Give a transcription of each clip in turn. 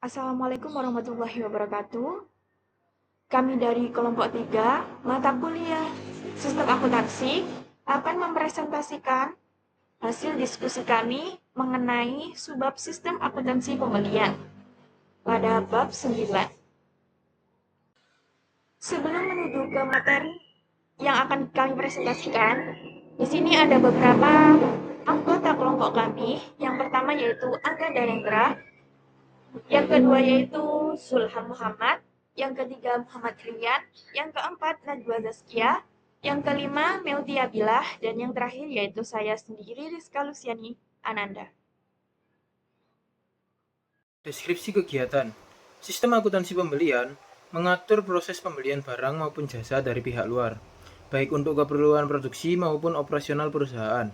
Assalamualaikum warahmatullahi wabarakatuh. Kami dari kelompok 3 mata kuliah Sistem Akuntansi akan mempresentasikan hasil diskusi kami mengenai subbab sistem akuntansi pembelian pada bab 9. Sebelum menuju ke materi yang akan kami presentasikan, di sini ada beberapa anggota kelompok kami. Yang pertama yaitu Angga Darendra, yang kedua yaitu Zulham Muhammad, yang ketiga Muhammad Rian, yang keempat Najwa Zaskia, yang kelima Meltia Bilah, dan yang terakhir yaitu saya sendiri Rizka Luciani Ananda. Deskripsi kegiatan. Sistem akuntansi pembelian mengatur proses pembelian barang maupun jasa dari pihak luar, baik untuk keperluan produksi maupun operasional perusahaan.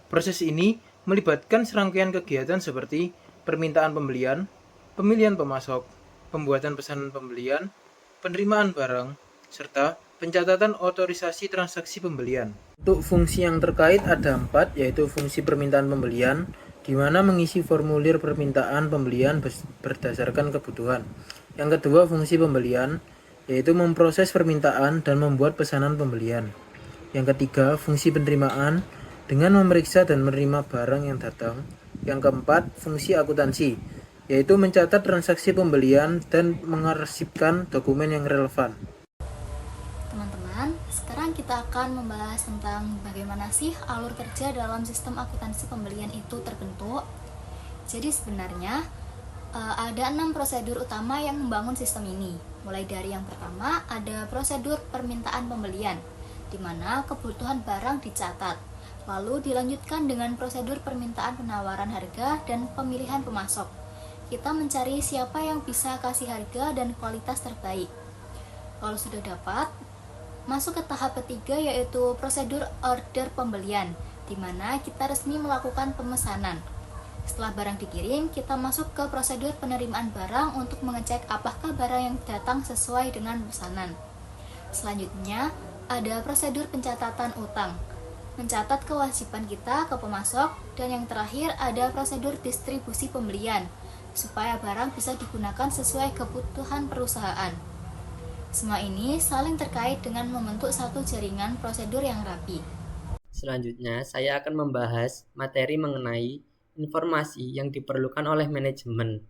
Proses ini melibatkan serangkaian kegiatan seperti permintaan pembelian, pemilihan pemasok, pembuatan pesanan pembelian, penerimaan barang, serta pencatatan otorisasi transaksi pembelian. Untuk fungsi yang terkait ada 4, yaitu fungsi permintaan pembelian, di mana mengisi formulir permintaan pembelian berdasarkan kebutuhan. Yang kedua, fungsi pembelian, yaitu memproses permintaan dan membuat pesanan pembelian. Yang ketiga, fungsi penerimaan, dengan memeriksa dan menerima barang yang datang. Yang keempat, fungsi akuntansi, yaitu mencatat transaksi pembelian dan mengarsipkan dokumen yang relevan. Teman-teman, sekarang kita akan membahas tentang bagaimana sih alur kerja dalam sistem akuntansi pembelian itu terbentuk. Jadi sebenarnya ada 6 prosedur utama yang membangun sistem ini. Mulai dari yang pertama ada prosedur permintaan pembelian, di mana kebutuhan barang dicatat. Lalu dilanjutkan dengan prosedur permintaan penawaran harga dan pemilihan pemasok. Kita mencari siapa yang bisa kasih harga dan kualitas terbaik. Kalau sudah dapat, masuk ke tahap ketiga yaitu prosedur order pembelian, di mana kita resmi melakukan pemesanan. Setelah barang dikirim, kita masuk ke prosedur penerimaan barang untuk mengecek apakah barang yang datang sesuai dengan pesanan. Selanjutnya, ada prosedur pencatatan utang, mencatat kewajiban kita ke pemasok, dan yang terakhir ada prosedur distribusi pembelian, supaya barang bisa digunakan sesuai kebutuhan perusahaan. Semua ini saling terkait dengan membentuk satu jaringan prosedur yang rapi. Selanjutnya, saya akan membahas materi mengenai informasi yang diperlukan oleh manajemen.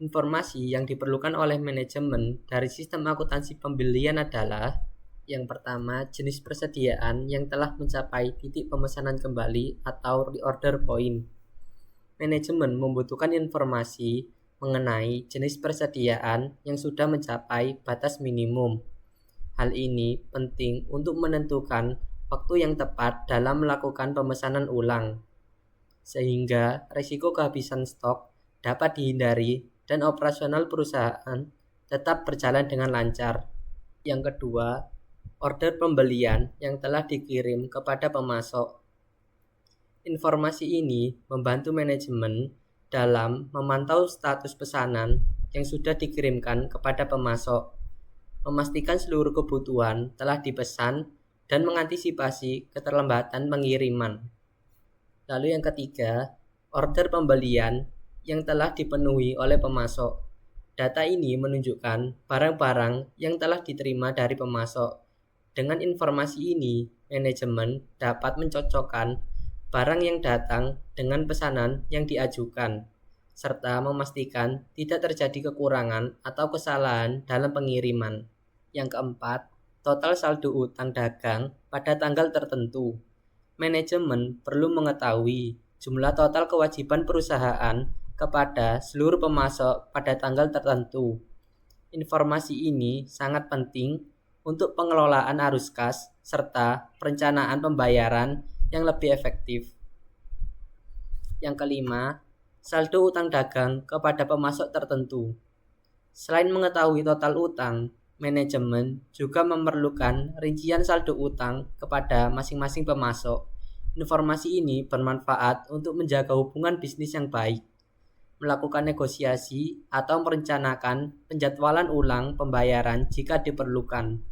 Informasi yang diperlukan oleh manajemen dari sistem akuntansi pembelian adalah: yang pertama, jenis persediaan yang telah mencapai titik pemesanan kembali atau reorder point. Manajemen membutuhkan informasi mengenai jenis persediaan yang sudah mencapai batas minimum. Hal ini penting untuk menentukan waktu yang tepat dalam melakukan pemesanan ulang, sehingga risiko kehabisan stok dapat dihindari dan operasional perusahaan tetap berjalan dengan lancar. Yang kedua, order pembelian yang telah dikirim kepada pemasok. Informasi ini membantu manajemen dalam memantau status pesanan yang sudah dikirimkan kepada pemasok, memastikan seluruh kebutuhan telah dipesan, dan mengantisipasi keterlambatan pengiriman. Lalu yang ketiga, order pembelian yang telah dipenuhi oleh pemasok. Data ini menunjukkan barang-barang yang telah diterima dari pemasok. Dengan informasi ini, manajemen dapat mencocokkan barang yang datang dengan pesanan yang diajukan, serta memastikan tidak terjadi kekurangan atau kesalahan dalam pengiriman. Yang keempat, total saldo utang dagang pada tanggal tertentu. Manajemen perlu mengetahui jumlah total kewajiban perusahaan kepada seluruh pemasok pada tanggal tertentu. Informasi ini sangat penting untuk pengelolaan arus kas serta perencanaan pembayaran yang lebih efektif. Yang kelima, saldo utang dagang kepada pemasok tertentu. Selain mengetahui total utang, manajemen juga memerlukan rincian saldo utang kepada masing-masing pemasok. Informasi ini bermanfaat untuk menjaga hubungan bisnis yang baik, melakukan negosiasi, atau merencanakan penjadwalan ulang pembayaran jika diperlukan.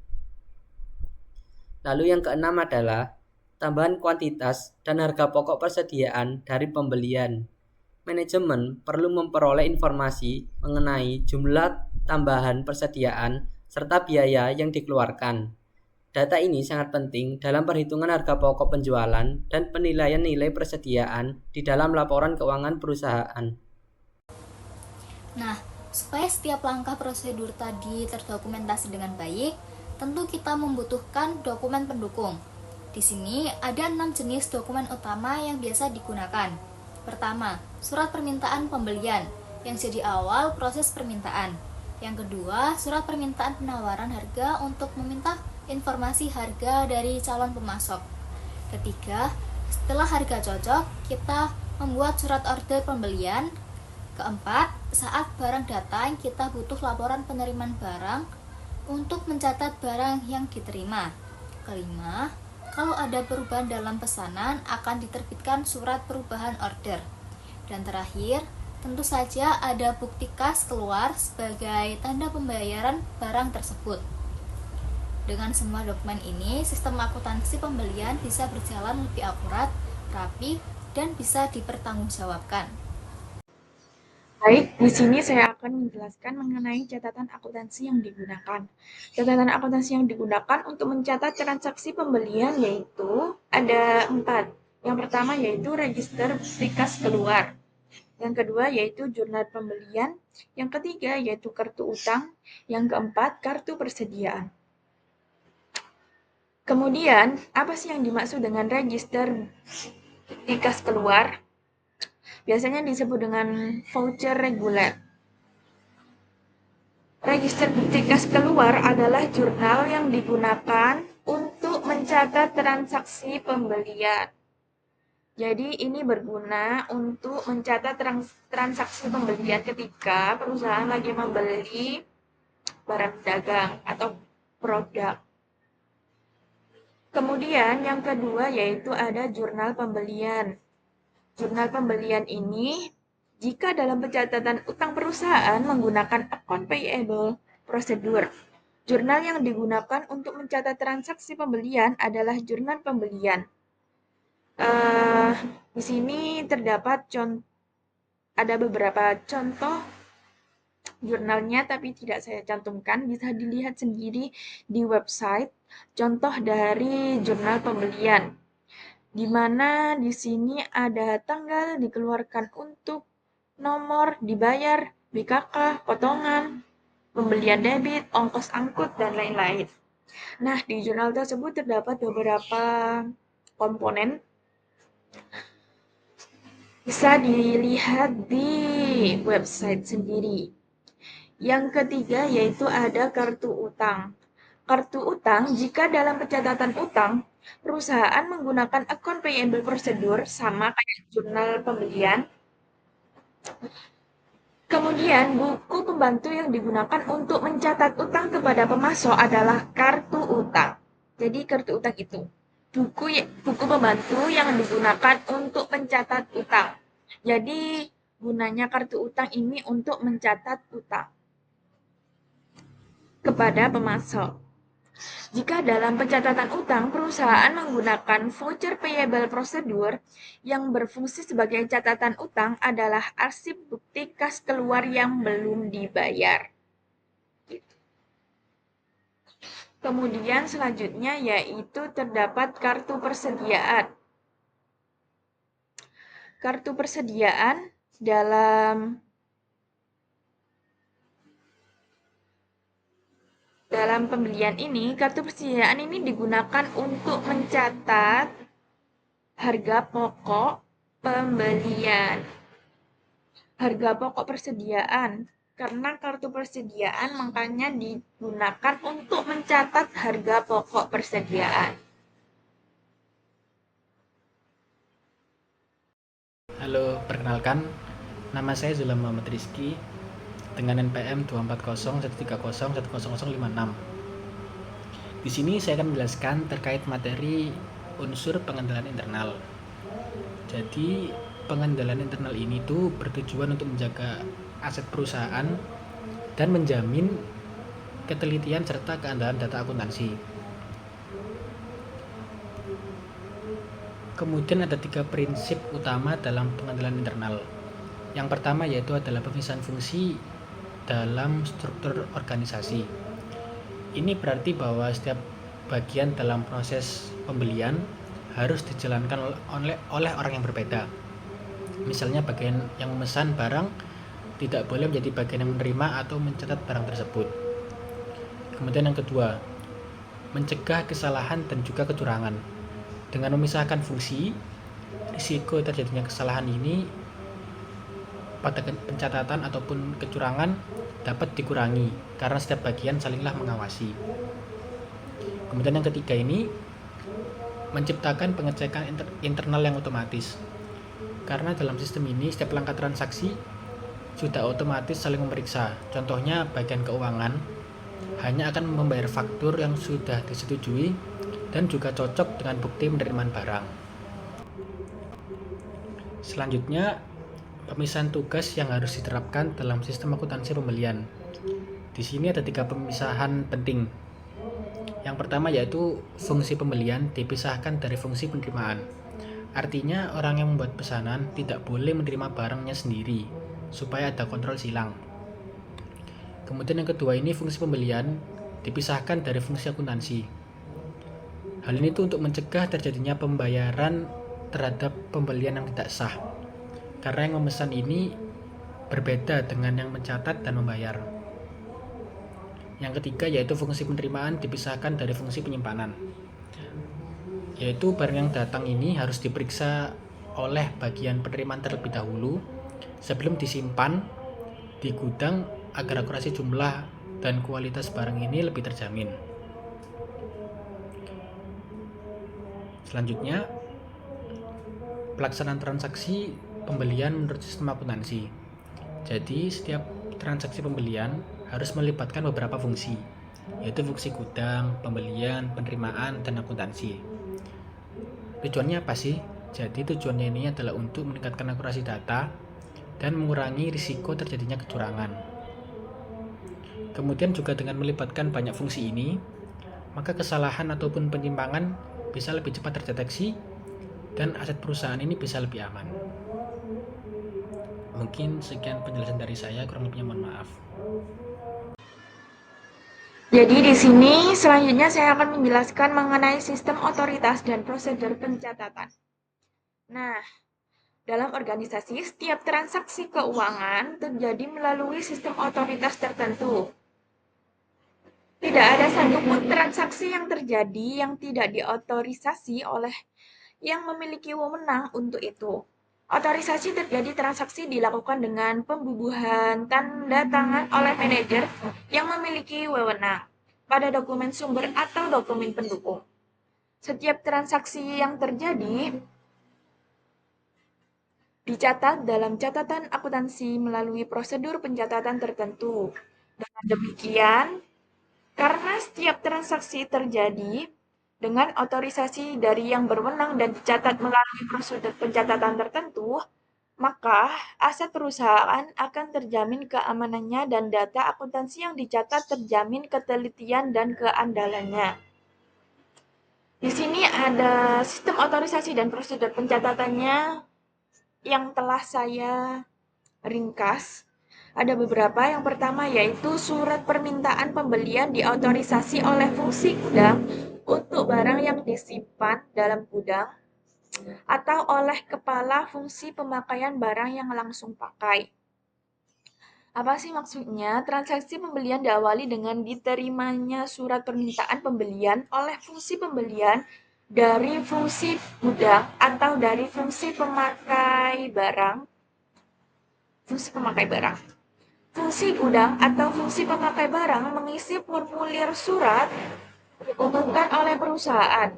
Lalu yang keenam adalah tambahan kuantitas dan harga pokok persediaan dari pembelian. manajemen perlu memperoleh informasi mengenai jumlah tambahan persediaan serta biaya yang dikeluarkan. Data ini sangat penting dalam perhitungan harga pokok penjualan dan penilaian nilai persediaan di dalam laporan keuangan perusahaan. Nah, supaya setiap langkah prosedur tadi terdokumentasi dengan baik, tentu kita membutuhkan dokumen pendukung. Di sini ada 6 jenis dokumen utama yang biasa digunakan. Pertama, surat permintaan pembelian yang jadi awal proses permintaan. Yang kedua, surat permintaan penawaran harga untuk meminta informasi harga dari calon pemasok. Ketiga, setelah harga cocok, kita membuat surat order pembelian. Keempat, saat barang datang, kita butuh laporan penerimaan barang untuk mencatat barang yang diterima. Kelima, kalau ada perubahan dalam pesanan, akan diterbitkan surat perubahan order. Dan terakhir, tentu saja ada bukti kas keluar sebagai tanda pembayaran barang tersebut. Dengan semua dokumen ini, sistem akuntansi pembelian bisa berjalan lebih akurat, rapi, dan bisa dipertanggungjawabkan. Baik, di sini saya akan menjelaskan mengenai catatan akuntansi yang digunakan. Catatan akuntansi yang digunakan untuk mencatat transaksi pembelian yaitu ada 4. Yang pertama yaitu register bukti kas keluar. Yang kedua yaitu jurnal pembelian. Yang ketiga yaitu kartu utang. Yang keempat kartu persediaan. Kemudian, apa sih yang dimaksud dengan register bukti kas keluar? Biasanya disebut dengan voucher reguler. Register bukti kas keluar adalah jurnal yang digunakan untuk mencatat transaksi pembelian. Jadi ini berguna untuk mencatat transaksi pembelian ketika perusahaan lagi membeli barang dagang atau produk. Kemudian yang kedua yaitu ada jurnal pembelian. Jurnal pembelian ini jika dalam pencatatan utang perusahaan menggunakan account payable procedure. Jurnal yang digunakan untuk mencatat transaksi pembelian adalah jurnal pembelian. Di sini terdapat ada beberapa contoh jurnalnya, tapi tidak saya cantumkan. Bisa dilihat sendiri di website contoh dari jurnal pembelian, di mana di sini ada tanggal dikeluarkan untuk, nomor dibayar, BKK, potongan, pembelian debit, ongkos angkut, dan lain-lain. Nah, di jurnal tersebut terdapat beberapa komponen. Bisa dilihat di website sendiri. Yang ketiga yaitu ada kartu utang. Kartu utang, jika dalam pencatatan utang, perusahaan menggunakan account payable procedure sama kayak jurnal pembelian. Kemudian, buku pembantu yang digunakan untuk mencatat utang kepada pemasok adalah kartu utang. Jadi, kartu utang itu buku pembantu yang digunakan untuk mencatat utang. Jadi, gunanya kartu utang ini untuk mencatat utang kepada pemasok. Jika dalam pencatatan utang, perusahaan menggunakan voucher payable procedure yang berfungsi sebagai catatan utang adalah arsip bukti kas keluar yang belum dibayar. Kemudian selanjutnya yaitu terdapat kartu persediaan. Kartu persediaan dalam pembelian ini, kartu persediaan ini digunakan untuk mencatat harga pokok pembelian. Harga pokok persediaan. Karena kartu persediaan makanya digunakan untuk mencatat harga pokok persediaan. Halo, perkenalkan, nama saya Zulam Muhammad Rizky dengan NPM 24013010056. Di sini saya akan menjelaskan terkait materi unsur pengendalian internal. Jadi, pengendalian internal ini tuh bertujuan untuk menjaga aset perusahaan dan menjamin ketelitian serta keandalan data akuntansi. Kemudian ada 3 prinsip utama dalam pengendalian internal. Yang pertama yaitu adalah pemisahan fungsi dalam struktur organisasi. Ini berarti bahwa setiap bagian dalam proses pembelian harus dijalankan oleh orang yang berbeda. Misalnya bagian yang memesan barang tidak boleh menjadi bagian yang menerima atau mencatat barang tersebut. Kemudian yang kedua, mencegah kesalahan dan juga kecurangan. Dengan memisahkan fungsi, risiko terjadinya kesalahan ini pada pencatatan ataupun kecurangan dapat dikurangi karena setiap bagian salinglah mengawasi. Kemudian yang ketiga ini menciptakan pengecekan internal yang otomatis. Karena dalam sistem ini setiap langkah transaksi sudah otomatis saling memeriksa. Contohnya bagian keuangan hanya akan membayar faktur yang sudah disetujui dan juga cocok dengan bukti penerimaan barang. Selanjutnya, pemisahan tugas yang harus diterapkan dalam sistem akuntansi pembelian. Di sini ada 3 pemisahan penting. Yang pertama yaitu fungsi pembelian dipisahkan dari fungsi penerimaan. Artinya orang yang membuat pesanan tidak boleh menerima barangnya sendiri, supaya ada kontrol silang. Kemudian yang kedua ini fungsi pembelian dipisahkan dari fungsi akuntansi. Hal ini tuh untuk mencegah terjadinya pembayaran terhadap pembelian yang tidak sah. Karena yang memesan ini berbeda dengan yang mencatat dan membayar. Yang ketiga yaitu fungsi penerimaan dipisahkan dari fungsi penyimpanan. Yaitu barang yang datang ini harus diperiksa oleh bagian penerimaan terlebih dahulu sebelum disimpan di gudang agar akurasi jumlah dan kualitas barang ini lebih terjamin. Selanjutnya, pelaksanaan transaksi pembelian menurut sistem akuntansi. Jadi, setiap transaksi pembelian harus melibatkan beberapa fungsi, yaitu fungsi gudang, pembelian, penerimaan, dan akuntansi. Tujuannya apa sih? Jadi tujuannya ini adalah untuk meningkatkan akurasi data dan mengurangi risiko terjadinya kecurangan. Kemudian juga dengan melibatkan banyak fungsi ini, maka kesalahan ataupun penyimpangan bisa lebih cepat terdeteksi dan aset perusahaan ini bisa lebih aman. Mungkin sekian penjelasan dari saya, kurang lebihnya mohon maaf. Jadi di sini selanjutnya saya akan menjelaskan mengenai sistem otoritas dan prosedur pencatatan. Nah, dalam organisasi, setiap transaksi keuangan terjadi melalui sistem otoritas tertentu. Tidak ada satupun transaksi yang terjadi yang tidak diotorisasi oleh yang memiliki wewenang untuk itu. Otorisasi terjadi transaksi dilakukan dengan pembubuhan tanda tangan oleh manajer yang memiliki wewenang pada dokumen sumber atau dokumen pendukung. Setiap transaksi yang terjadi dicatat dalam catatan akuntansi melalui prosedur pencatatan tertentu. Dengan demikian, karena setiap transaksi terjadi dengan otorisasi dari yang berwenang dan dicatat melalui prosedur pencatatan tertentu, maka aset perusahaan akan terjamin keamanannya dan data akuntansi yang dicatat terjamin ketelitian dan keandalannya. Di sini ada sistem otorisasi dan prosedur pencatatannya yang telah saya ringkas. Ada beberapa. Yang pertama yaitu surat permintaan pembelian diotorisasi oleh fungsi gudang untuk barang yang disimpan dalam gudang atau oleh kepala fungsi pemakaian barang yang langsung pakai. Apa sih maksudnya? Transaksi pembelian diawali dengan diterimanya surat permintaan pembelian oleh fungsi pembelian dari fungsi gudang atau dari fungsi pemakai barang. Fungsi gudang atau fungsi pemakai barang mengisi formulir surat dibutuhkan oleh perusahaan.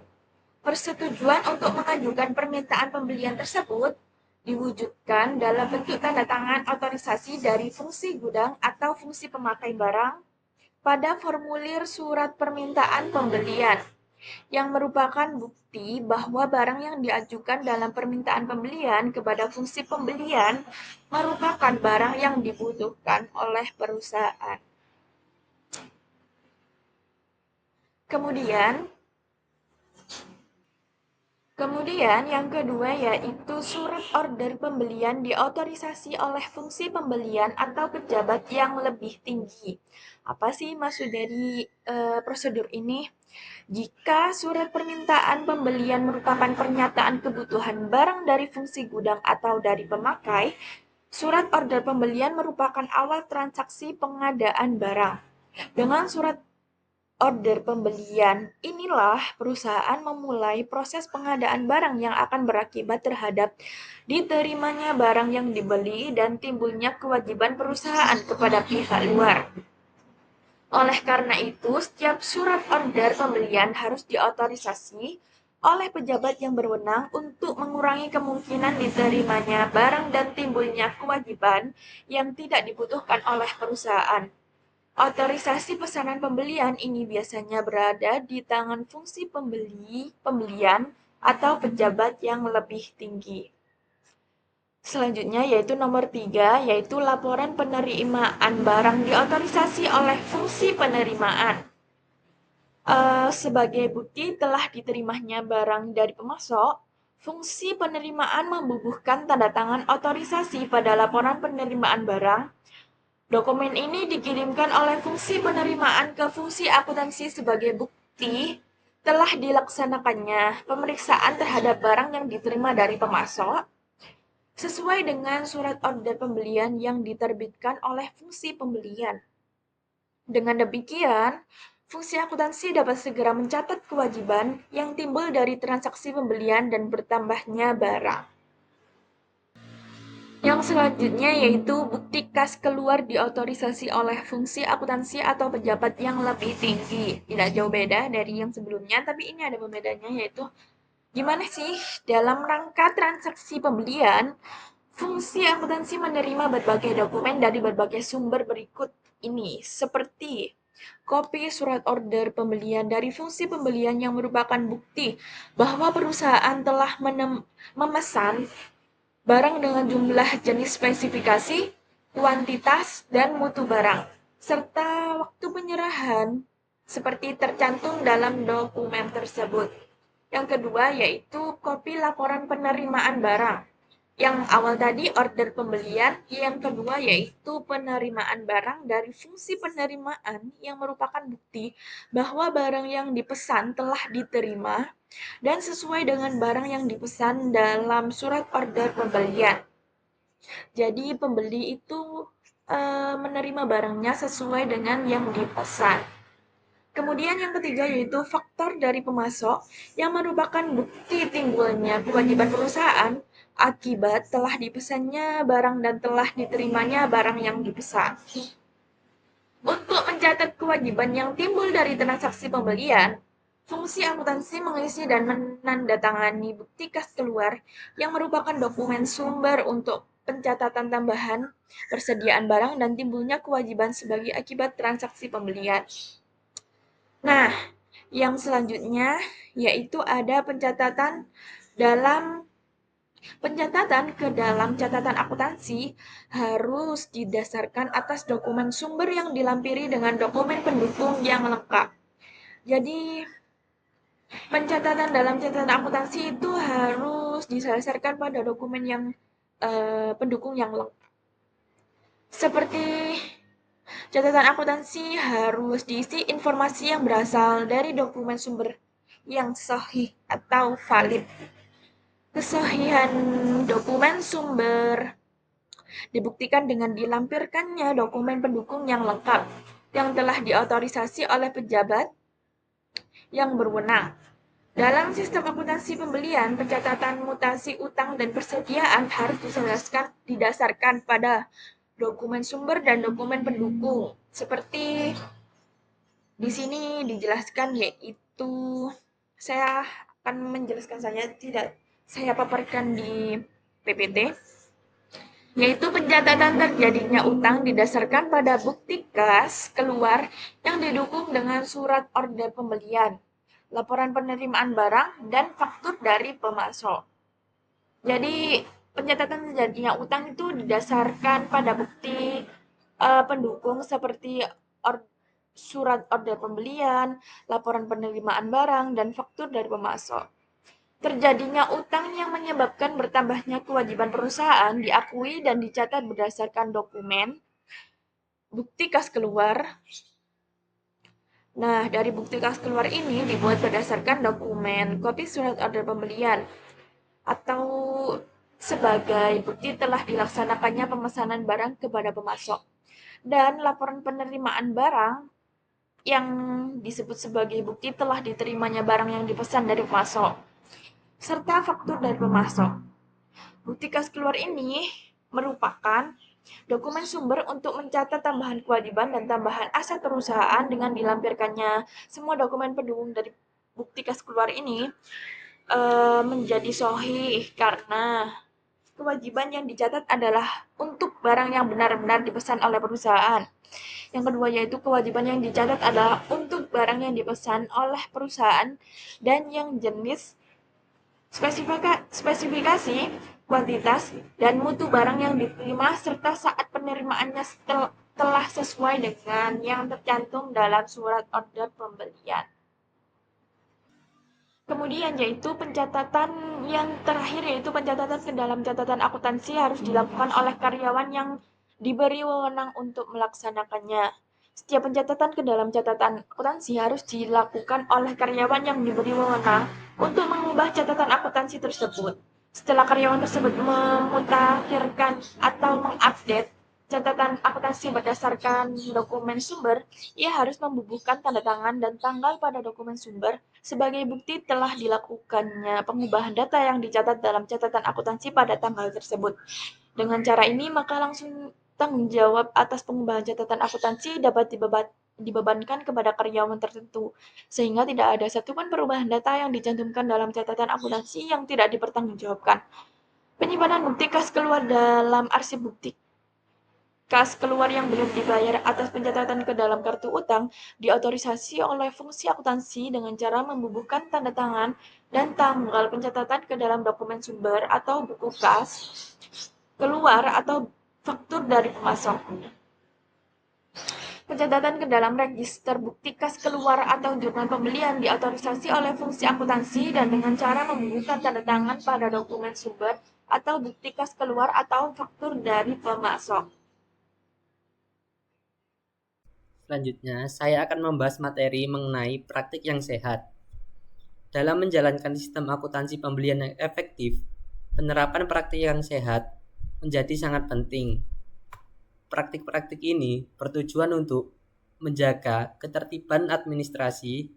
Persetujuan untuk mengajukan permintaan pembelian tersebut diwujudkan dalam bentuk tanda tangan otorisasi dari fungsi gudang atau fungsi pemakai barang pada formulir surat permintaan pembelian, yang merupakan bukti bahwa barang yang diajukan dalam permintaan pembelian kepada fungsi pembelian merupakan barang yang dibutuhkan oleh perusahaan. Kemudian Kemudian yang kedua yaitu surat order pembelian diotorisasi oleh fungsi pembelian atau pejabat yang lebih tinggi. Apa sih maksud dari prosedur ini? Jika surat permintaan pembelian merupakan pernyataan kebutuhan barang dari fungsi gudang atau dari pemakai, surat order pembelian merupakan awal transaksi pengadaan barang. Dengan surat order pembelian, inilah perusahaan memulai proses pengadaan barang yang akan berakibat terhadap diterimanya barang yang dibeli dan timbulnya kewajiban perusahaan kepada pihak luar. Oleh karena itu, setiap surat order pembelian harus diotorisasi oleh pejabat yang berwenang untuk mengurangi kemungkinan diterimanya barang dan timbulnya kewajiban yang tidak dibutuhkan oleh perusahaan. Otorisasi pesanan pembelian ini biasanya berada di tangan fungsi pembelian atau pejabat yang lebih tinggi. Selanjutnya yaitu nomor 3, yaitu laporan penerimaan barang diotorisasi oleh fungsi penerimaan. Sebagai bukti telah diterimanya barang dari pemasok, fungsi penerimaan membubuhkan tanda tangan otorisasi pada laporan penerimaan barang. Dokumen ini dikirimkan oleh fungsi penerimaan ke fungsi akuntansi sebagai bukti telah dilaksanakannya pemeriksaan terhadap barang yang diterima dari pemasok sesuai dengan surat order pembelian yang diterbitkan oleh fungsi pembelian. Dengan demikian, fungsi akuntansi dapat segera mencatat kewajiban yang timbul dari transaksi pembelian dan bertambahnya barang. Yang selanjutnya yaitu bukti kas keluar diotorisasi oleh fungsi akuntansi atau pejabat yang lebih tinggi. Tidak jauh beda dari yang sebelumnya, tapi ini ada pembedanya yaitu gimana sih dalam rangka transaksi pembelian, fungsi akuntansi menerima berbagai dokumen dari berbagai sumber berikut ini, seperti kopi surat order pembelian dari fungsi pembelian yang merupakan bukti bahwa perusahaan telah memesan barang dengan jumlah jenis spesifikasi, kuantitas, dan mutu barang, serta waktu penyerahan seperti tercantum dalam dokumen tersebut. Yang kedua yaitu kopi laporan penerimaan barang. Yang awal tadi order pembelian, yang kedua yaitu penerimaan barang dari fungsi penerimaan yang merupakan bukti bahwa barang yang dipesan telah diterima dan sesuai dengan barang yang dipesan dalam surat order pembelian. Jadi pembeli itu menerima barangnya sesuai dengan yang dipesan. Kemudian yang ketiga yaitu faktor dari pemasok yang merupakan bukti timbulnya kewajiban perusahaan akibat telah dipesannya barang dan telah diterimanya barang yang dipesan. Untuk mencatat kewajiban yang timbul dari transaksi pembelian, fungsi akuntansi mengisi dan menandatangani bukti kas keluar yang merupakan dokumen sumber untuk pencatatan tambahan persediaan barang dan timbulnya kewajiban sebagai akibat transaksi pembelian. Nah, yang selanjutnya yaitu ada pencatatan ke dalam catatan akuntansi harus didasarkan atas dokumen sumber yang dilampiri dengan dokumen pendukung yang lengkap. Jadi, pencatatan dalam catatan akuntansi itu harus didasarkan pada dokumen yang pendukung yang lengkap. Seperti catatan akuntansi harus diisi informasi yang berasal dari dokumen sumber yang sahih atau valid. Kesahihan dokumen sumber dibuktikan dengan dilampirkannya dokumen pendukung yang lengkap yang telah diotorisasi oleh pejabat yang berwenang. Dalam sistem akuntansi pembelian, pencatatan mutasi utang dan persediaan harus didasarkan pada dokumen sumber dan dokumen pendukung. Seperti di sini dijelaskan yaitu saya akan menjelaskan saja, tidak saya paparkan di PPT, yaitu pencatatan terjadinya utang didasarkan pada bukti kas keluar yang didukung dengan surat order pembelian, laporan penerimaan barang, dan faktur dari pemasok. Jadi pencatatan terjadinya utang itu didasarkan pada bukti pendukung seperti surat order pembelian, laporan penerimaan barang, dan faktur dari pemasok. Terjadinya utang yang menyebabkan bertambahnya kewajiban perusahaan diakui dan dicatat berdasarkan dokumen bukti kas keluar. Nah, dari bukti kas keluar ini dibuat berdasarkan dokumen kopi surat order pembelian atau sebagai bukti telah dilaksanakannya pemesanan barang kepada pemasok. Dan laporan penerimaan barang yang disebut sebagai bukti telah diterimanya barang yang dipesan dari pemasok, serta faktur dari pemasok. Bukti kas keluar ini merupakan dokumen sumber untuk mencatat tambahan kewajiban dan tambahan aset perusahaan. Dengan dilampirkannya semua dokumen pendukung dari bukti kas keluar ini menjadi sahih karena kewajiban yang dicatat adalah untuk barang yang benar-benar dipesan oleh perusahaan. Yang kedua yaitu kewajiban yang dicatat adalah untuk barang yang dipesan oleh perusahaan dan yang jenis, spesifikasi, kuantitas, dan mutu barang yang diterima serta saat penerimaannya telah sesuai dengan yang tercantum dalam surat order pembelian. Kemudian yaitu pencatatan yang terakhir yaitu pencatatan ke dalam catatan akuntansi harus dilakukan oleh karyawan yang diberi wewenang untuk melaksanakannya. Setiap pencatatan ke dalam catatan akuntansi harus dilakukan oleh karyawan yang diberi wewenang untuk mengubah catatan akuntansi tersebut. Setelah karyawan tersebut memutakhirkan atau mengupdate catatan akuntansi berdasarkan dokumen sumber, ia harus membubuhkan tanda tangan dan tanggal pada dokumen sumber sebagai bukti telah dilakukannya pengubahan data yang dicatat dalam catatan akuntansi pada tanggal tersebut. Dengan cara ini, maka langsung tanggung jawab atas pengubahan catatan akuntansi dapat dibebankan kepada karyawan tertentu, sehingga tidak ada satupun perubahan data yang dicantumkan dalam catatan akuntansi yang tidak dipertanggungjawabkan. Penyimpanan bukti kas keluar dalam arsip bukti kas keluar yang belum dibayar atas pencatatan ke dalam kartu utang diotorisasi oleh fungsi akuntansi dengan cara membubuhkan tanda tangan dan tanggal pencatatan ke dalam dokumen sumber atau buku kas keluar atau faktur dari pemasok. Pencatatan ke dalam register bukti kas keluar atau jurnal pembelian diotorisasi oleh fungsi akuntansi dan dengan cara membubuhkan tanda tangan pada dokumen sumber atau bukti kas keluar atau faktur dari pemasok. Selanjutnya, saya akan membahas materi mengenai praktik yang sehat. Dalam menjalankan sistem akuntansi pembelian yang efektif, penerapan praktik yang sehat menjadi sangat penting. Praktik-praktik ini bertujuan untuk menjaga ketertiban administrasi,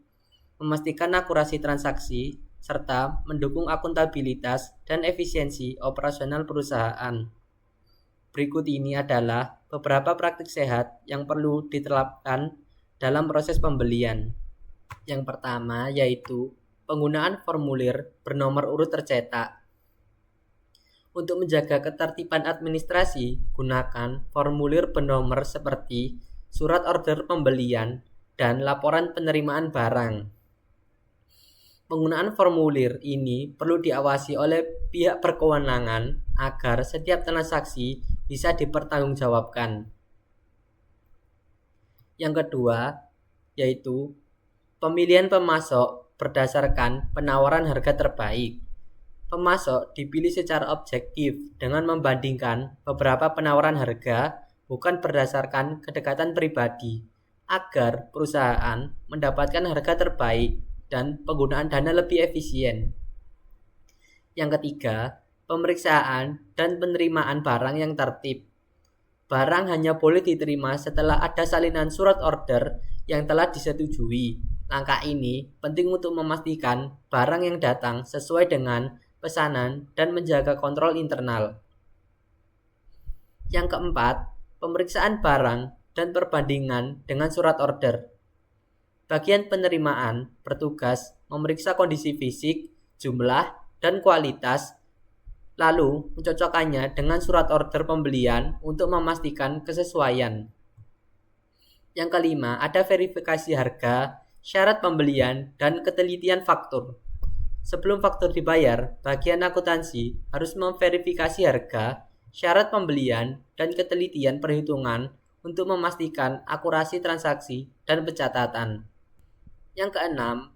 memastikan akurasi transaksi, serta mendukung akuntabilitas dan efisiensi operasional perusahaan. Berikut ini adalah beberapa praktik sehat yang perlu diterapkan dalam proses pembelian. Yang pertama yaitu penggunaan formulir bernomor urut tercetak. Untuk menjaga ketertiban administrasi, gunakan formulir bernomor seperti surat order pembelian dan laporan penerimaan barang. Penggunaan formulir ini perlu diawasi oleh pihak berkewenangan agar setiap transaksi bisa dipertanggungjawabkan. Yang kedua, yaitu pemilihan pemasok berdasarkan penawaran harga terbaik. Pemasok dipilih secara objektif dengan membandingkan beberapa penawaran harga, bukan berdasarkan kedekatan pribadi, agar perusahaan mendapatkan harga terbaik dan penggunaan dana lebih efisien. Yang ketiga, pemeriksaan dan penerimaan barang yang tertib. Barang hanya boleh diterima setelah ada salinan surat order yang telah disetujui. Langkah ini penting untuk memastikan barang yang datang sesuai dengan pesanan dan menjaga kontrol internal. Yang keempat, pemeriksaan barang dan perbandingan dengan surat order. Bagian penerimaan bertugas memeriksa kondisi fisik, jumlah, dan kualitas, lalu mencocokkannya dengan surat order pembelian untuk memastikan kesesuaian. Yang kelima, ada verifikasi harga, syarat pembelian, dan ketelitian faktur. Sebelum faktur dibayar, bagian akuntansi harus memverifikasi harga, syarat pembelian, dan ketelitian perhitungan untuk memastikan akurasi transaksi dan pencatatan. Yang keenam,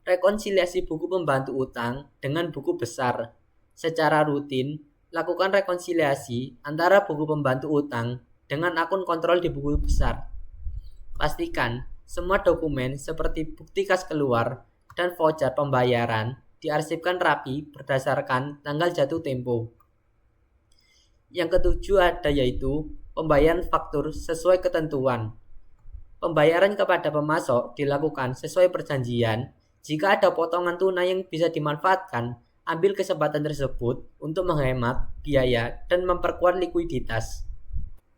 rekonsiliasi buku pembantu utang dengan buku besar. Secara rutin, lakukan rekonsiliasi antara buku pembantu utang dengan akun kontrol di buku besar. Pastikan semua dokumen seperti bukti kas keluar dan voucher pembayaran diarsipkan rapi berdasarkan tanggal jatuh tempo. Yang ketujuh yaitu pembayaran faktur sesuai ketentuan. Pembayaran kepada pemasok dilakukan sesuai perjanjian. Jika ada potongan tunai yang bisa dimanfaatkan, ambil kesempatan tersebut untuk menghemat biaya dan memperkuat likuiditas.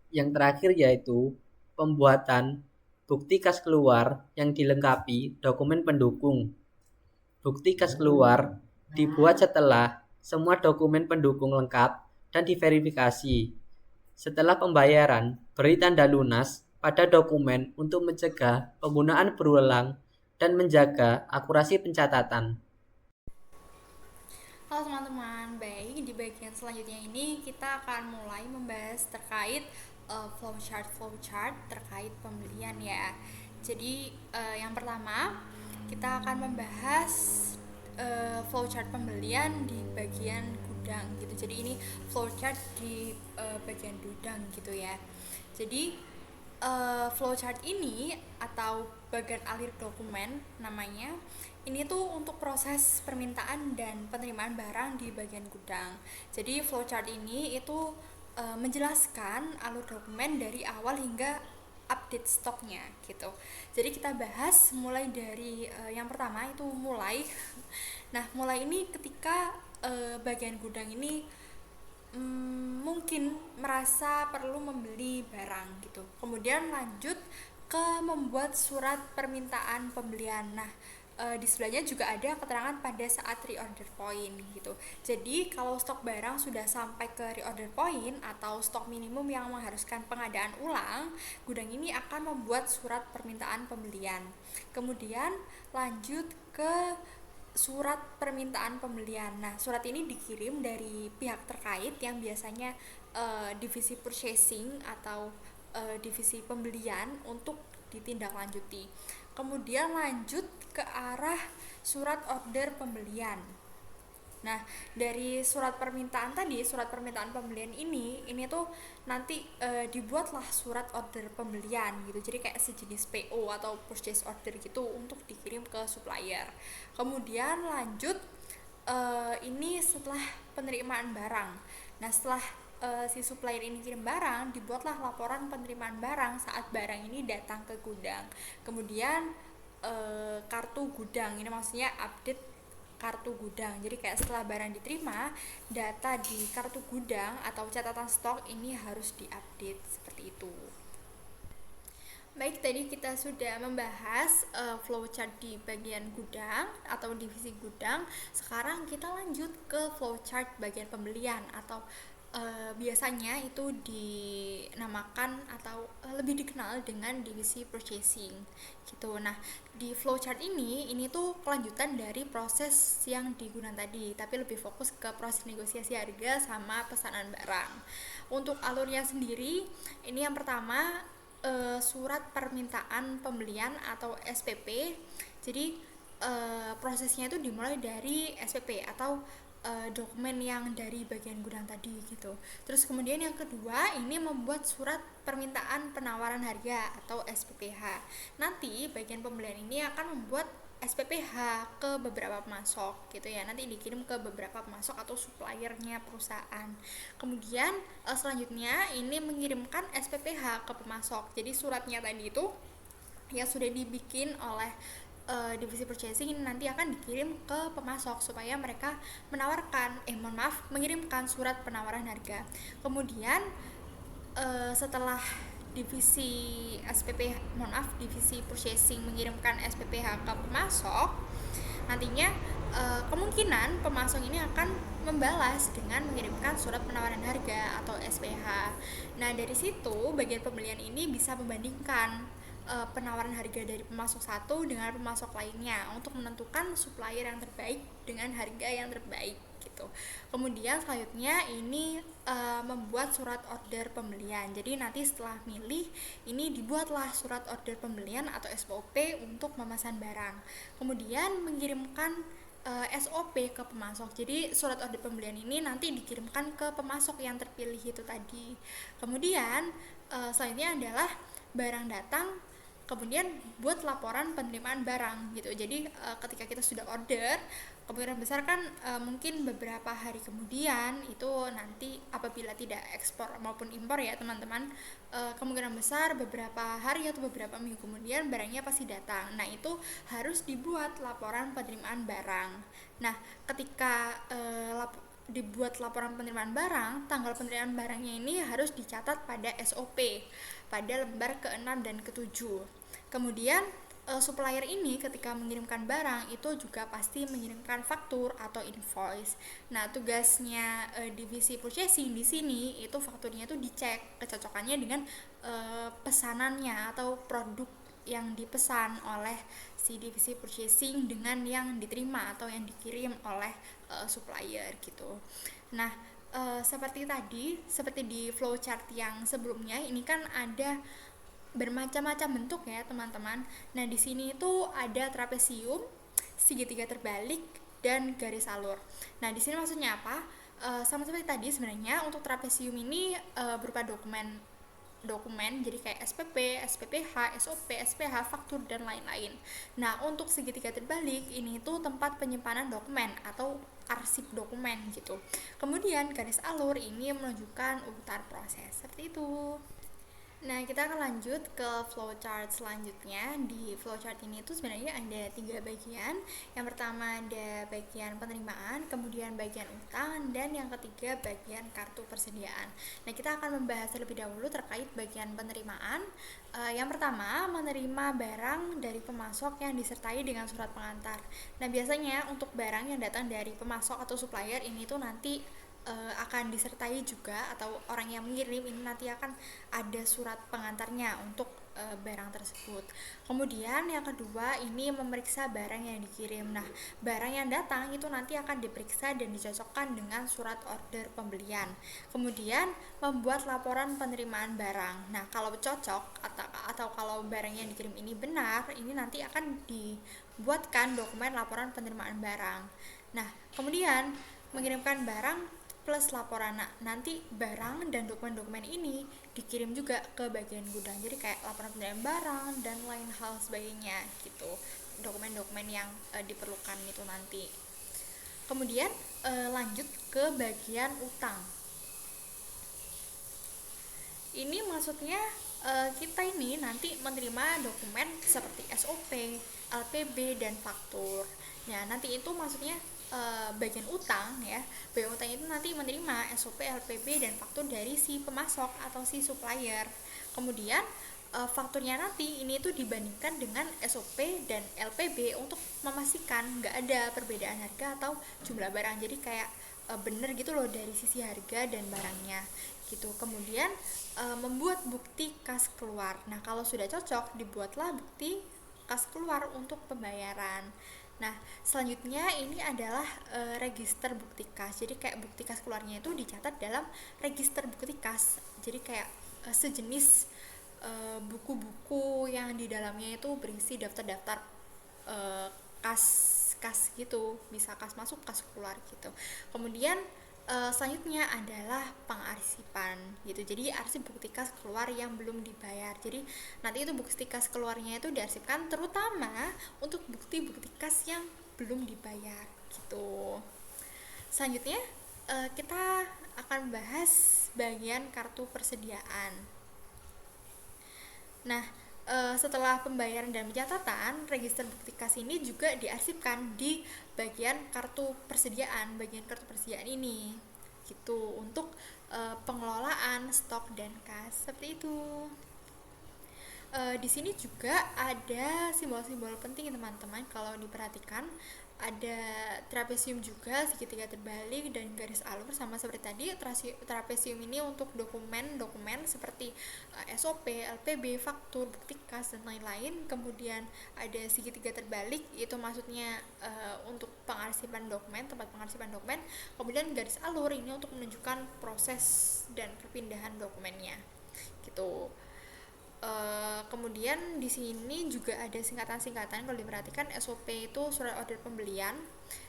Yang terakhir yaitu pembuatan bukti kas keluar yang dilengkapi dokumen pendukung. Bukti kas keluar dibuat setelah semua dokumen pendukung lengkap dan diverifikasi. Setelah pembayaran, beri tanda lunas pada dokumen untuk mencegah penggunaan berulang dan menjaga akurasi pencatatan. Halo teman-teman, baik, di bagian selanjutnya ini kita akan mulai membahas terkait flowchart terkait pembelian ya. Jadi yang pertama kita akan membahas flowchart pembelian di bagian gudang gitu. Jadi ini flowchart di bagian gudang gitu ya. Jadi flowchart ini atau bagian alir dokumen namanya, ini tuh untuk proses permintaan dan penerimaan barang di bagian gudang. Jadi flowchart ini itu menjelaskan alur dokumen dari awal hingga update stoknya gitu. Jadi kita bahas mulai dari yang pertama itu mulai. Nah, mulai ini ketika bagian gudang ini mungkin merasa perlu membeli barang gitu. Kemudian lanjut ke membuat surat permintaan pembelian. Nah, di sebelahnya juga ada keterangan pada saat reorder point gitu. Jadi kalau stok barang sudah sampai ke reorder point atau stok minimum yang mengharuskan pengadaan ulang, gudang ini akan membuat surat permintaan pembelian. Kemudian lanjut ke surat permintaan pembelian. Nah, surat ini dikirim dari pihak terkait yang biasanya divisi purchasing atau divisi pembelian untuk ditindaklanjuti. Kemudian lanjut ke arah surat order pembelian. Nah, dari surat permintaan tadi, surat permintaan pembelian ini tuh nanti dibuatlah surat order pembelian gitu. Jadi kayak sejenis PO atau purchase order gitu untuk dikirim ke supplier. Kemudian lanjut ini setelah penerimaan barang. Nah, setelah si supplier ini kirim barang, dibuatlah laporan penerimaan barang saat barang ini datang ke gudang. Kemudian kartu gudang, ini maksudnya update kartu gudang. Jadi kayak setelah barang diterima, data di kartu gudang atau catatan stok ini harus diupdate seperti itu. Baik, tadi kita sudah membahas flowchart di bagian gudang atau divisi gudang. Sekarang kita lanjut ke flowchart bagian pembelian atau biasanya itu dinamakan atau lebih dikenal dengan divisi purchasing gitu. Nah, di flowchart ini tuh kelanjutan dari proses yang digunakan tadi, tapi lebih fokus ke proses negosiasi harga sama pesanan barang. Untuk alurnya sendiri, ini yang pertama surat permintaan pembelian atau SPP. Jadi prosesnya itu dimulai dari SPP atau dokumen yang dari bagian gudang tadi gitu. Terus kemudian yang kedua ini membuat surat permintaan penawaran harga atau SPPH. Nanti bagian pembelian ini akan membuat SPPH ke beberapa pemasok gitu ya. Nanti dikirim ke beberapa pemasok atau suppliernya perusahaan. Kemudian selanjutnya ini mengirimkan SPPH ke pemasok. Jadi suratnya tadi itu yang sudah dibikin oleh divisi purchasing ini nanti akan dikirim ke pemasok supaya mereka mengirimkan surat penawaran harga. Kemudian setelah divisi purchasing mengirimkan SPPH ke pemasok, nantinya kemungkinan pemasok ini akan membalas dengan mengirimkan surat penawaran harga atau SPH. Nah, dari situ bagian pembelian ini bisa membandingkan penawaran harga dari pemasok satu dengan pemasok lainnya untuk menentukan supplier yang terbaik dengan harga yang terbaik gitu. Kemudian selanjutnya ini membuat surat order pembelian. Jadi nanti setelah milih ini dibuatlah surat order pembelian atau SOP untuk memesan barang. Kemudian mengirimkan SOP ke pemasok. Jadi surat order pembelian ini nanti dikirimkan ke pemasok yang terpilih itu tadi. Kemudian selanjutnya adalah barang datang, kemudian buat laporan penerimaan barang gitu. Jadi ketika kita sudah order, kemungkinan besar kan mungkin beberapa hari kemudian itu nanti apabila tidak ekspor maupun impor ya teman-teman, kemungkinan besar beberapa hari atau beberapa minggu kemudian barangnya pasti datang. Nah itu harus dibuat laporan penerimaan barang. Nah ketika dibuat laporan penerimaan barang, tanggal penerimaan barangnya ini harus dicatat pada SOP pada lembar ke-6 dan ke-7. Kemudian supplier ini ketika mengirimkan barang itu juga pasti mengirimkan faktur atau invoice. Nah, tugasnya divisi purchasing di sini itu fakturnya itu dicek kecocokannya dengan pesanannya atau produk yang dipesan oleh si divisi purchasing dengan yang diterima atau yang dikirim oleh supplier gitu. Nah, seperti tadi, seperti di flowchart yang sebelumnya, ini kan ada bermacam-macam bentuk ya teman-teman. Nah di sini itu ada trapesium, segitiga terbalik, dan garis alur. Nah di sini maksudnya apa? Sama seperti tadi sebenarnya untuk trapesium ini berupa dokumen jadi kayak SPP, SPPH, SOP, SPH, faktur dan lain-lain. Nah untuk segitiga terbalik ini tuh tempat penyimpanan dokumen atau arsip dokumen gitu. Kemudian garis alur ini menunjukkan urutan proses seperti itu. Nah, kita akan lanjut ke flowchart selanjutnya. Di flowchart ini tuh sebenarnya ada 3 bagian. Yang pertama ada bagian penerimaan, kemudian bagian utang, dan yang ketiga bagian kartu persediaan. Nah, kita akan membahas terlebih dahulu terkait bagian penerimaan. Yang pertama, menerima barang dari pemasok yang disertai dengan surat pengantar. Nah, biasanya untuk barang yang datang dari pemasok atau supplier ini tuh nanti akan disertai juga, atau orang yang mengirim ini nanti akan ada surat pengantarnya untuk barang tersebut. Kemudian yang kedua ini memeriksa barang yang dikirim. Nah barang yang datang itu nanti akan diperiksa dan dicocokkan dengan surat order pembelian. Kemudian membuat laporan penerimaan barang. Nah kalau cocok atau kalau barang yang dikirim ini benar, ini nanti akan dibuatkan dokumen laporan penerimaan barang. Nah kemudian mengirimkan barang plus laporan. Nah, nanti barang dan dokumen-dokumen ini dikirim juga ke bagian gudang. Jadi kayak laporan penerimaan barang dan lain hal sebagainya gitu. Dokumen-dokumen yang diperlukan itu nanti. Kemudian lanjut ke bagian utang. Ini maksudnya kita ini nanti menerima dokumen seperti SOP, LPB dan faktur. Nah, nanti itu maksudnya bagian utang ya. Bagian utang itu nanti menerima SOP, LPB dan faktur dari si pemasok atau si supplier. Kemudian fakturnya nanti ini tuh dibandingkan dengan SOP dan LPB untuk memastikan nggak ada perbedaan harga atau jumlah barang. Jadi kayak bener gitu loh dari sisi harga dan barangnya gitu. Kemudian membuat bukti kas keluar. Nah kalau sudah cocok dibuatlah bukti kas keluar untuk pembayaran. Nah selanjutnya ini adalah register bukti kas. Jadi kayak bukti kas keluarnya itu dicatat dalam register bukti kas. Jadi kayak sejenis buku-buku yang di dalamnya itu berisi daftar-daftar kas gitu, bisa kas masuk, kas keluar gitu. Kemudian selanjutnya adalah pengarsipan gitu. Jadi arsip bukti kas keluar yang belum dibayar. Jadi nanti itu bukti kas keluarnya itu diarsipkan terutama untuk bukti-bukti kas yang belum dibayar gitu. Selanjutnya kita akan bahas bagian kartu persediaan. Nah, setelah pembayaran dan pencatatan, register bukti kas ini juga diarsipkan di bagian kartu persediaan, ini gitu untuk pengelolaan stok dan kas seperti itu. Di sini juga ada simbol-simbol penting teman-teman kalau diperhatikan. ada trapesium juga, segitiga terbalik, dan garis alur. Sama seperti tadi, trapesium ini untuk dokumen-dokumen seperti SOP, LPB, faktur, bukti kas, dan lain-lain. Kemudian ada segitiga terbalik, itu maksudnya untuk pengarsipan dokumen, tempat pengarsipan dokumen. Kemudian garis alur ini untuk menunjukkan proses dan perpindahan dokumennya gitu. Kemudian di sini juga ada singkatan-singkatan. Kalau diperhatikan, SOP itu surat order pembelian,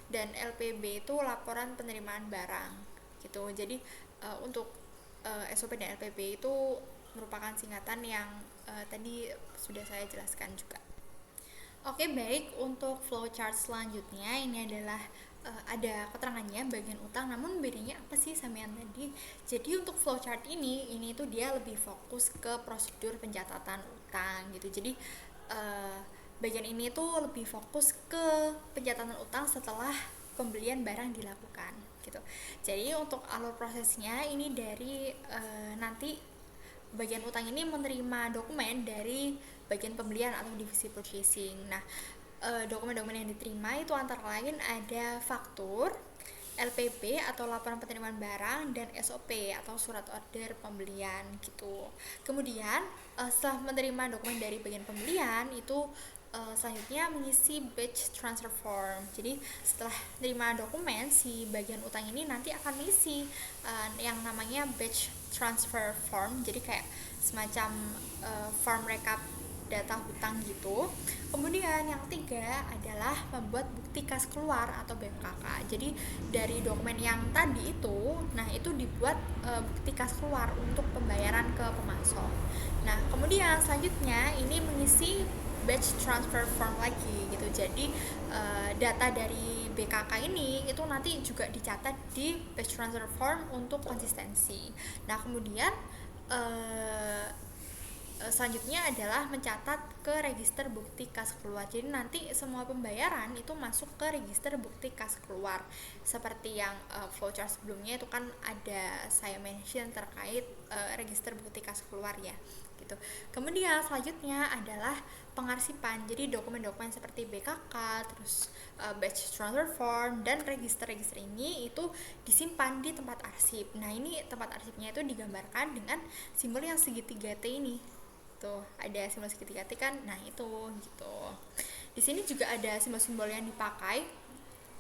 dan LPB itu laporan penerimaan barang gitu. Jadi untuk SOP dan LPB itu merupakan singkatan yang tadi sudah saya jelaskan juga. Oke, baik. Untuk flowchart selanjutnya, ini adalah ada keterangannya bagian utang, namun bedanya apa sih sama yang tadi? Jadi untuk flowchart ini tuh dia lebih fokus ke prosedur pencatatan utang gitu. Jadi bagian ini tuh lebih fokus ke pencatatan utang setelah pembelian barang dilakukan gitu. Jadi untuk alur prosesnya ini dari nanti bagian utang ini menerima dokumen dari bagian pembelian atau divisi purchasing. Nah, dokumen-dokumen yang diterima itu antara lain ada faktur, LPB atau laporan penerimaan barang, dan SOP atau surat order pembelian gitu. Kemudian setelah menerima dokumen dari bagian pembelian itu selanjutnya mengisi batch transfer form. Jadi setelah menerima dokumen, si bagian utang ini nanti akan mengisi yang namanya batch transfer form. Jadi kayak semacam form rekap data hutang gitu. Kemudian yang ketiga adalah membuat bukti kas keluar atau BKK. Jadi dari dokumen yang tadi itu, nah itu dibuat bukti kas keluar untuk pembayaran ke pemasok. Nah, kemudian selanjutnya ini mengisi batch transfer form lagi gitu. Jadi data dari BKK ini itu nanti juga dicatat di batch transfer form untuk konsistensi. Nah, kemudian selanjutnya adalah mencatat ke register bukti kas keluar. Jadi nanti semua pembayaran itu masuk ke register bukti kas keluar. Seperti yang flowchart sebelumnya itu kan ada saya mention terkait register bukti kas keluar ya gitu. Kemudian selanjutnya adalah pengarsipan. Jadi dokumen-dokumen seperti BKK, terus batch transfer form, dan register-register ini itu disimpan di tempat arsip. Nah, ini tempat arsipnya itu digambarkan dengan simbol yang segitiga T ini. Tuh, ada simbol segitiga T kan. Nah, itu gitu. Di sini juga ada simbol-simbol yang dipakai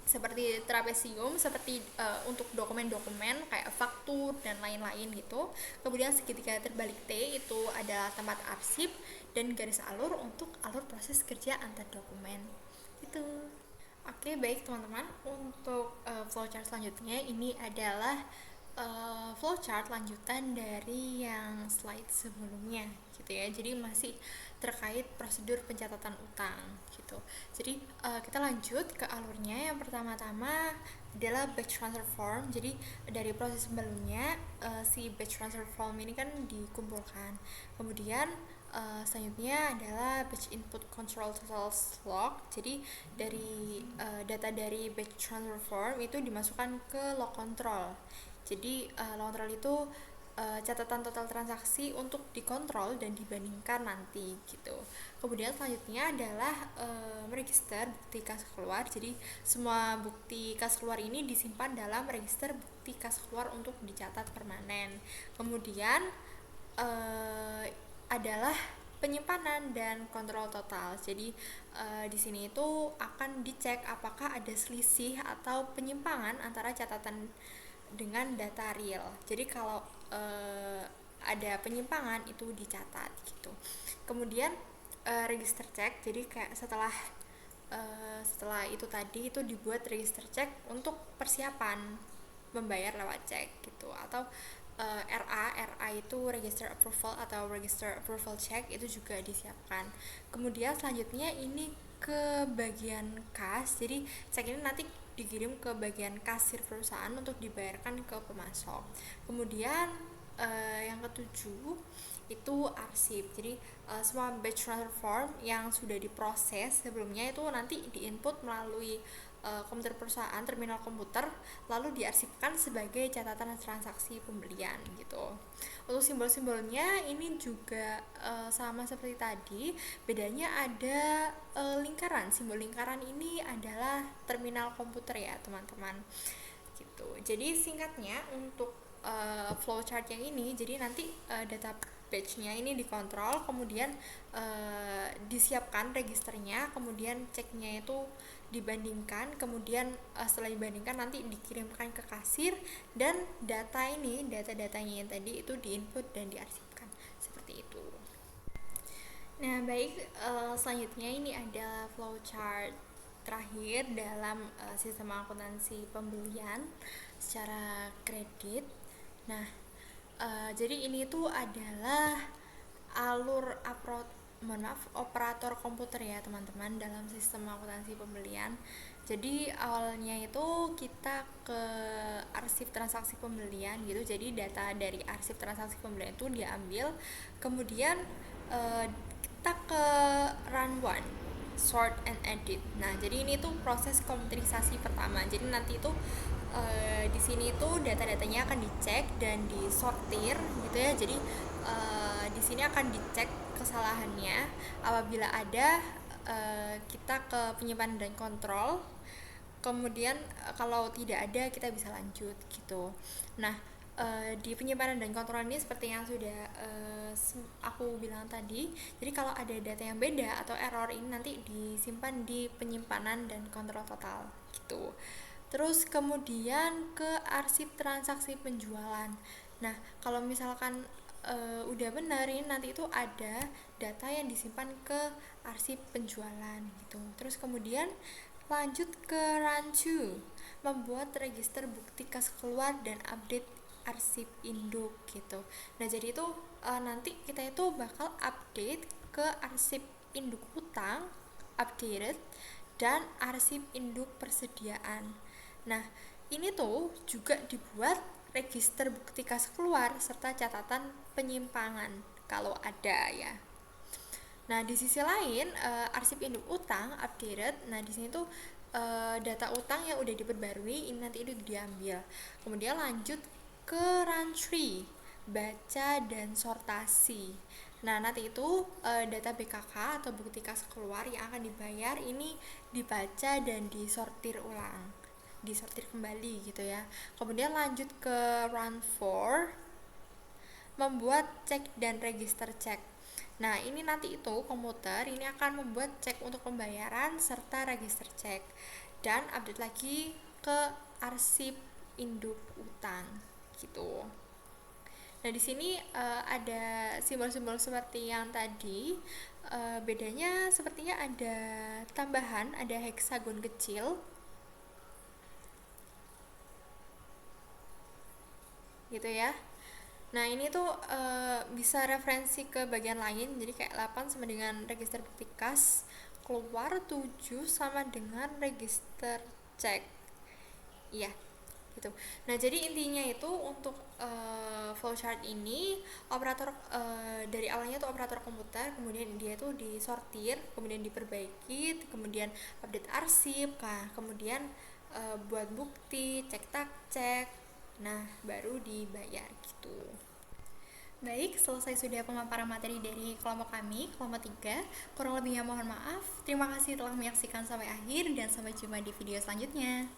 seperti trapesium, seperti untuk dokumen-dokumen kayak faktur dan lain-lain gitu. Kemudian segitiga terbalik T itu adalah tempat arsip, dan garis alur untuk alur proses kerja antar dokumen itu. Oke, baik teman-teman. Untuk flowchart selanjutnya ini adalah flowchart lanjutan dari yang slide sebelumnya gitu ya. Jadi masih terkait prosedur pencatatan utang gitu. Jadi kita lanjut ke alurnya. Yang pertama-tama adalah batch transfer form. Jadi dari proses sebelumnya si batch transfer form ini kan dikumpulkan. Kemudian selanjutnya adalah batch input control totals log. Jadi dari data dari batch transfer form itu dimasukkan ke log control. Jadi log control itu catatan total transaksi untuk dikontrol dan dibandingkan nanti gitu. Kemudian selanjutnya adalah meregister bukti kas keluar. Jadi semua bukti kas keluar ini disimpan dalam register bukti kas keluar untuk dicatat permanen. Kemudian adalah penyimpanan dan kontrol total. Jadi di sini itu akan dicek apakah ada selisih atau penyimpangan antara catatan dengan data real. Jadi kalau ada penyimpangan itu dicatat gitu. Kemudian register check. Jadi kayak setelah itu tadi itu dibuat register check untuk persiapan membayar lewat cek gitu, atau RA itu register approval atau register approval check itu juga disiapkan. Kemudian selanjutnya ini ke bagian kas. Jadi cek ini nanti dikirim ke bagian kasir perusahaan untuk dibayarkan ke pemasok. Kemudian yang ketujuh itu arsip. Jadi semua batch transfer form yang sudah diproses sebelumnya itu nanti diinput melalui komputer perusahaan, terminal komputer, lalu diarsipkan sebagai catatan transaksi pembelian gitu. Untuk simbol-simbolnya ini juga sama seperti tadi, bedanya ada lingkaran. Simbol lingkaran ini adalah terminal komputer ya teman-teman gitu. Jadi singkatnya untuk flowchart yang ini, jadi nanti data batch-nya ini dikontrol, kemudian disiapkan registernya, kemudian ceknya itu dibandingkan, kemudian setelah dibandingkan nanti dikirimkan ke kasir, dan data-datanya yang tadi itu diinput dan diarsipkan seperti itu. Nah baik, selanjutnya ini ada flowchart terakhir dalam sistem akuntansi pembelian secara kredit. Nah, jadi ini tuh adalah alur operator komputer ya teman-teman dalam sistem akuntansi pembelian. Jadi awalnya itu kita ke arsip transaksi pembelian gitu. Jadi data dari arsip transaksi pembelian itu diambil, kemudian kita ke run one, sort and edit. Nah, jadi ini tuh proses komputerisasi pertama. Jadi nanti itu di sini tuh data-datanya akan dicek dan disortir gitu ya. Jadi di sini akan dicek kesalahannya. Apabila ada, kita ke penyimpanan dan kontrol. Kemudian kalau tidak ada, kita bisa lanjut gitu. Nah, di penyimpanan dan kontrol ini seperti yang sudah aku bilang tadi, jadi kalau ada data yang beda atau error ini nanti disimpan di penyimpanan dan kontrol total gitu. Terus kemudian ke arsip transaksi penjualan. Nah, kalau misalkan udah benar, ini nanti itu ada data yang disimpan ke arsip penjualan gitu. Terus kemudian lanjut ke run 2, membuat register bukti kas keluar dan update arsip induk gitu. Nah, jadi itu nanti kita itu bakal update ke arsip induk hutang updated dan arsip induk persediaan. Nah, ini tuh juga dibuat register bukti kas keluar serta catatan penyimpangan kalau ada ya. Nah, di sisi lain arsip induk utang updated. Nah, di sini tuh data utang yang udah diperbarui ini nanti itu diambil. Kemudian lanjut ke run 3, baca dan sortasi. Nah, nanti itu data BKK atau bukti kas keluar yang akan dibayar ini dibaca dan disortir ulang, disortir kembali gitu ya. Kemudian lanjut ke run 4, membuat cek dan register cek. Nah, ini nanti itu komputer ini akan membuat cek untuk pembayaran serta register cek dan update lagi ke arsip induk utang gitu. Nah, di sini ada simbol-simbol seperti yang tadi. Bedanya sepertinya ada tambahan, ada heksagon kecil gitu ya. Nah, ini tuh bisa referensi ke bagian lain. Jadi kayak 8 sama dengan register bukti kas keluar, 7 sama dengan register cek. Iya, gitu. Nah, jadi intinya itu untuk flowchart ini operator dari awalnya tuh operator komputer, kemudian dia tuh disortir, kemudian diperbaiki, kemudian update arsip, kemudian buat bukti, cek tak cek. Nah, baru dibayar gitu. Baik, selesai sudah pemaparan materi dari kelompok kami, kelompok 3. Kurang lebihnya mohon maaf. Terima kasih telah menyaksikan sampai akhir dan sampai jumpa di video selanjutnya.